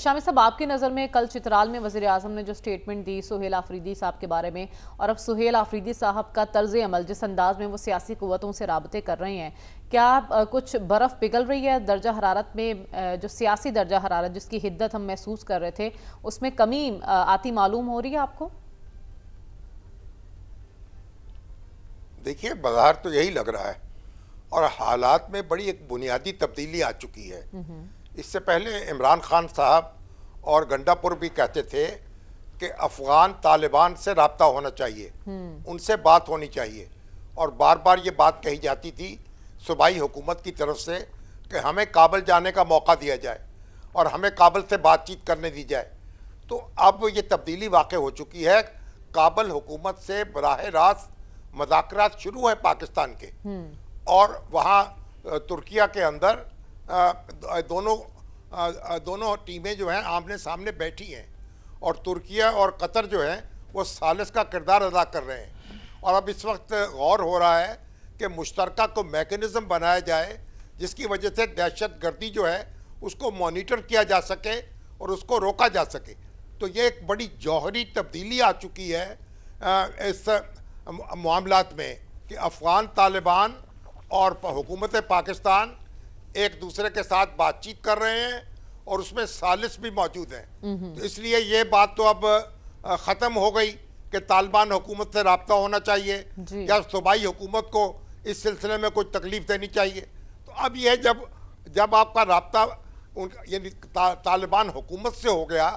शामिर साहब, आपकी नज़र में कल चित्राल में वज़ीर आज़म ने जो स्टेटमेंट दी सुहेल आफरीदी साहब के बारे में, और अब सुहेल आफरीदी साहब का तर्ज अमल जिस अंदाज में वो सियासी क़ुव्वतों से राबते कर रहे हैं, क्या कुछ बर्फ़ पिघल रही है दर्जा हरारत में? जो सियासी दर्जा हरारत जिसकी हिद्दत हम महसूस कर रहे थे, उसमें कमी आती मालूम हो रही है आपको? देखिए, बाजार तो यही लग रहा है और हालात में बड़ी एक बुनियादी तब्दीली आ चुकी है। इससे पहले इमरान खान साहब और गंडापुर भी कहते थे कि अफगान तालिबान से रब्ता होना चाहिए, उनसे बात होनी चाहिए, और बार बार ये बात कही जाती थी सूबाई हुकूमत की तरफ से कि हमें काबुल जाने का मौका दिया जाए और हमें काबुल से बातचीत करने दी जाए। तो अब ये तब्दीली वाक़ हो चुकी है, काबुल हुकूमत से बराह रास्त मुज़ाकरात शुरू है पाकिस्तान के, और वहाँ तुर्किया के अंदर दोनों टीमें जो हैं आमने सामने बैठी हैं, और तुर्किया और कतर जो है वो सालिस का किरदार अदा कर रहे हैं। और अब इस वक्त गौर हो रहा है कि मुश्तरका को मैकेनिज़्म बनाया जाए जिसकी वजह से दहशत गर्दी जो है उसको मॉनिटर किया जा सके और उसको रोका जा सके। तो ये एक बड़ी जौहरी तब्दीली आ चुकी है इस मामलात में कि अफ़गान तालिबान और हुकूमत पाकिस्तान एक दूसरे के साथ बातचीत कर रहे हैं और उसमें सालिस भी मौजूद हैं। तो इसलिए ये बात तो अब ख़त्म हो गई कि तालिबान हुकूमत से रब्ता होना चाहिए या सूबाई हुकूमत को इस सिलसिले में कोई तकलीफ देनी चाहिए। तो अब यह जब आपका रब्ता यानी तालिबान हुकूमत से हो गया,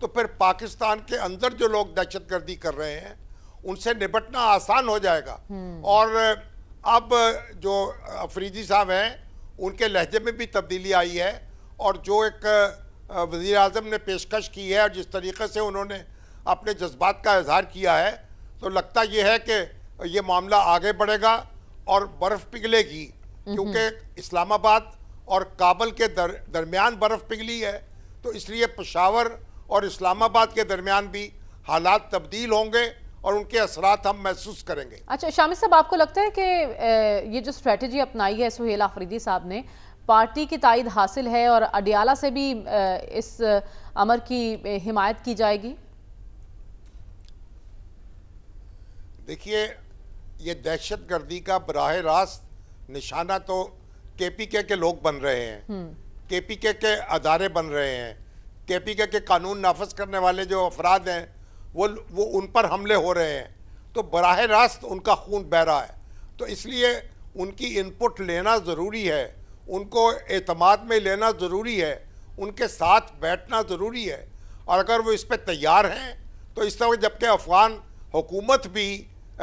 तो फिर पाकिस्तान के अंदर जो लोग दहशत गर्दी कर रहे हैं उनसे निपटना आसान हो जाएगा। और अब जो अफरीदी साहब हैं उनके लहजे में भी तब्दीली आई है, और जो एक वज़ीर आज़म ने पेशकश की है और जिस तरीक़े से उन्होंने अपने जज्बात का इजहार किया है, तो लगता यह है कि ये मामला आगे बढ़ेगा और बर्फ़ पिघलेगी, क्योंकि इस्लामाबाद और काबुल के दरमियान बर्फ़ पिघली है। तो इसलिए पेशावर और इस्लामाबाद के दरमियान भी हालात तब्दील होंगे और उनके असरात हम महसूस करेंगे। अच्छा शामिर साहब, आपको लगता है कि ये जो स्ट्रेटजी अपनाई है सुहेल आफरीदी साहब ने, पार्टी की तायद हासिल है और अडियाला से भी इस अमर की हिमायत की जाएगी? देखिए, ये दहशत गर्दी का बराह रास्त निशाना तो KPK के लोग बन रहे हैं, KPK के अदारे बन रहे हैं, KPK के कानून नाफज करने वाले जो अफराद हैं वो उन पर हमले हो रहे हैं। तो बराह रास्त उनका खून बह रहा है। तो इसलिए उनकी इनपुट लेना ज़रूरी है, उनको एतमाद में लेना ज़रूरी है, उनके साथ बैठना ज़रूरी है। और अगर वो इस पर तैयार हैं तो इस तरह, जबकि अफ़गान हुकूमत भी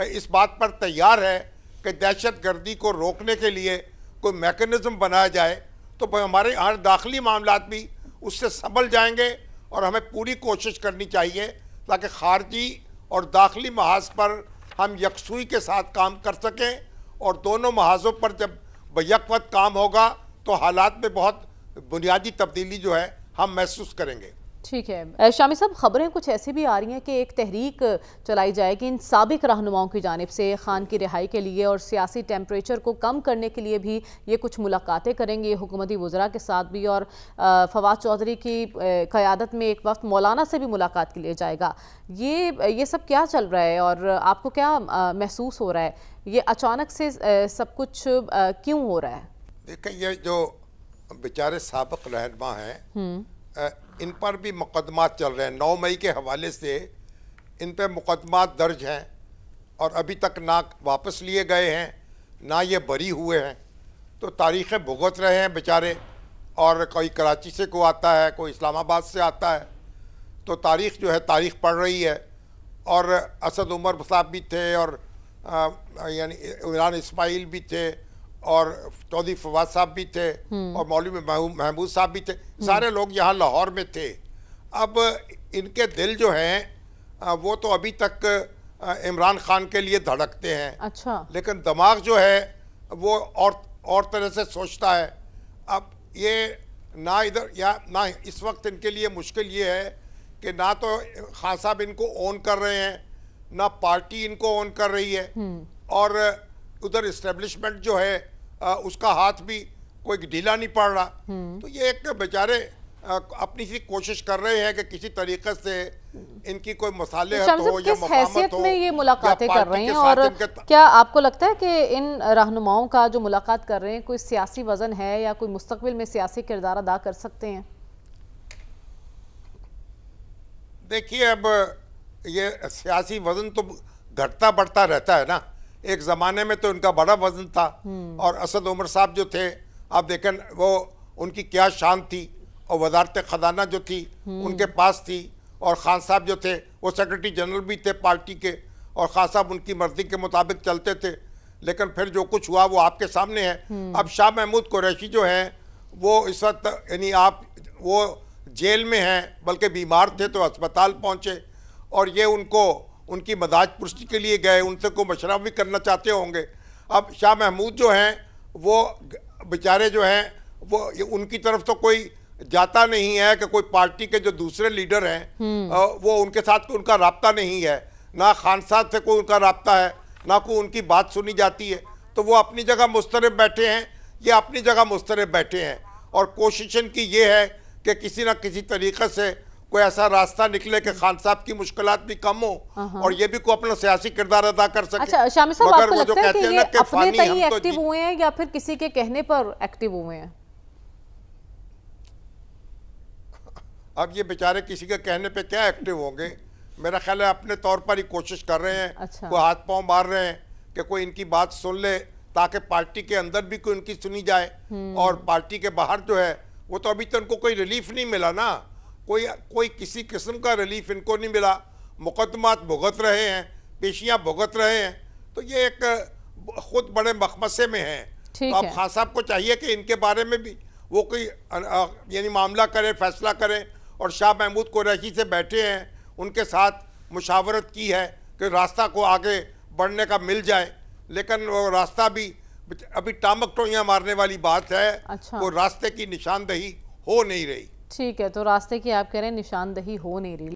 इस बात पर तैयार है कि दहशत गर्दी को रोकने के लिए कोई मैकेनिज़्म बनाया जाए, तो हमारे हर दाखिली मामलात भी उससे संभल जाएंगे। और हमें पूरी कोशिश करनी चाहिए ताकि खारजी और दाखिली महाज पर हम यकसुई के साथ काम कर सकें, और दोनों महाजों पर जब बैक-वक्त काम होगा तो हालात में बहुत बुनियादी तब्दीली जो है हम महसूस करेंगे। ठीक है शामिर साहब, खबरें कुछ ऐसी भी आ रही हैं कि एक तहरीक चलाई जाएगी इन साबिक रहनुमाओं की जानिब से खान की रिहाई के लिए, और सियासी टेम्परेचर को कम करने के लिए भी ये कुछ मुलाकातें करेंगे हुकूमती वज़रा के साथ भी, और फवाद चौधरी की क़यादत में एक वक्त मौलाना से भी मुलाकात के लिए जाएगा। ये सब क्या चल रहा है और आपको क्या महसूस हो रहा है? ये अचानक से सब कुछ क्यों हो रहा है? देखें, ये जो बेचारे साबिक रहनुमा हैं इन पर भी मुकदमात चल रहे हैं। 9 मई के हवाले से इन पर मुकदमात दर्ज हैं और अभी तक ना वापस लिए गए हैं, ना ये बरी हुए हैं। तो तारीख़ें भुगत रहे हैं बेचारे, और कोई कराची से को आता है, कोई इस्लामाबाद से आता है, तो तारीख़ जो है तारीख़ पढ़ रही है। और असद उमर साहब भी थे, और यानी इमरान इस्माइल भी थे, और चौधरी फवाद साहब भी थे, और मौलवी महमूद साहब भी थे। सारे लोग यहाँ लाहौर में थे। अब इनके दिल जो हैं वो तो अभी तक इमरान खान के लिए धड़कते हैं। अच्छा। लेकिन दिमाग जो है वो और तरह से सोचता है। अब ये ना इधर या ना इस वक्त इनके लिए मुश्किल ये है कि ना तो खान साहब इनको ओन कर रहे हैं, ना पार्टी इनको ओन कर रही है, और उधर इस्टेब्लिशमेंट जो है उसका हाथ भी कोई ढीला नहीं पड़ रहा। तो ये एक बेचारे अपनी सी कोशिश कर रहे हैं कि किसी तरीके से इनकी कोई मसालेहत शामिल हो साहब, या किस मफाहमत हैसियत हो में ये या मुलाकातें कर पार्टी रहे के हैं, साथ और इनके क्या आपको लगता है कि इन रहनुमाओं का जो मुलाकात कर रहे हैं कोई सियासी वजन है या कोई मुस्तकबिल में सियासी किरदार अदा कर सकते हैं? देखिए, अब ये सियासी वजन तो घटता बढ़ता रहता है ना। एक ज़माने में तो इनका बड़ा वजन था, और असद उमर साहब जो थे, आप देखें वो उनकी क्या शान थी, और वजारत ख़जाना जो थी उनके पास थी, और खान साहब जो थे वो सेक्रेटरी जनरल भी थे पार्टी के, और खान साहब उनकी मर्जी के मुताबिक चलते थे। लेकिन फिर जो कुछ हुआ वो आपके सामने है। अब शाह महमूद कुरैशी जो हैं वो इस वक्त यानी आप वो जेल में हैं, बल्कि बीमार थे तो अस्पताल पहुँचे, और ये उनको उनकी मदाज पुष्टि के लिए गए, उनसे कोई मशवरा भी करना चाहते होंगे। अब शाह महमूद जो हैं वो बेचारे जो हैं वो उनकी तरफ तो कोई जाता नहीं है कि कोई पार्टी के जो दूसरे लीडर हैं वो उनके साथ उनका राब्ता नहीं है, ना खान साहब से कोई उनका राब्ता है, ना कोई उनकी बात सुनी जाती है। तो वो अपनी जगह मुस्तरब बैठे हैं, ये अपनी जगह मुस्तरब बैठे हैं, और कोशिश इनकी ये है कि किसी ना किसी तरीके से कोई ऐसा रास्ता निकले कि खान साहब की मुश्किलात भी कम हो और ये भी कोई अपना सियासी किरदार अदा कर सके। अच्छा शामिल साहब, आपको लगता है कि ये अपने तय तो एक्टिव हुए हैं या फिर किसी के कहने पर एक्टिव हुए हैं? अब ये बेचारे किसी के कहने पे क्या एक्टिव होंगे? मेरा ख्याल है अपने तौर पर ही कोशिश कर रहे हैं। अच्छा। कोई हाथ पांव मार रहे हैं कि कोई इनकी बात सुन ले, ताकि पार्टी के अंदर भी कोई इनकी सुनी जाए, और पार्टी के बाहर जो है वो तो अभी तक उनको कोई रिलीफ नहीं मिला ना, कोई किसी किस्म का रिलीफ इनको नहीं मिला। मुकदमात भुगत रहे हैं, पेशियां भुगत रहे हैं, तो ये एक खुद बड़े मखमसे में हैं। तो अब खान साहब को चाहिए कि इनके बारे में भी वो कोई यानी मामला करें, फैसला करें, और शाह महमूद कुरैशी से बैठे हैं, उनके साथ मुशावरत की है कि रास्ता को आगे बढ़ने का मिल जाए, लेकिन वो रास्ता भी अभी टामक टोइयाँ मारने वाली बात है। अच्छा। वो रास्ते की निशानदही हो नहीं रही। ठीक है, तो रास्ते की आप कह रहे हैं निशानदही हो नहीं रही।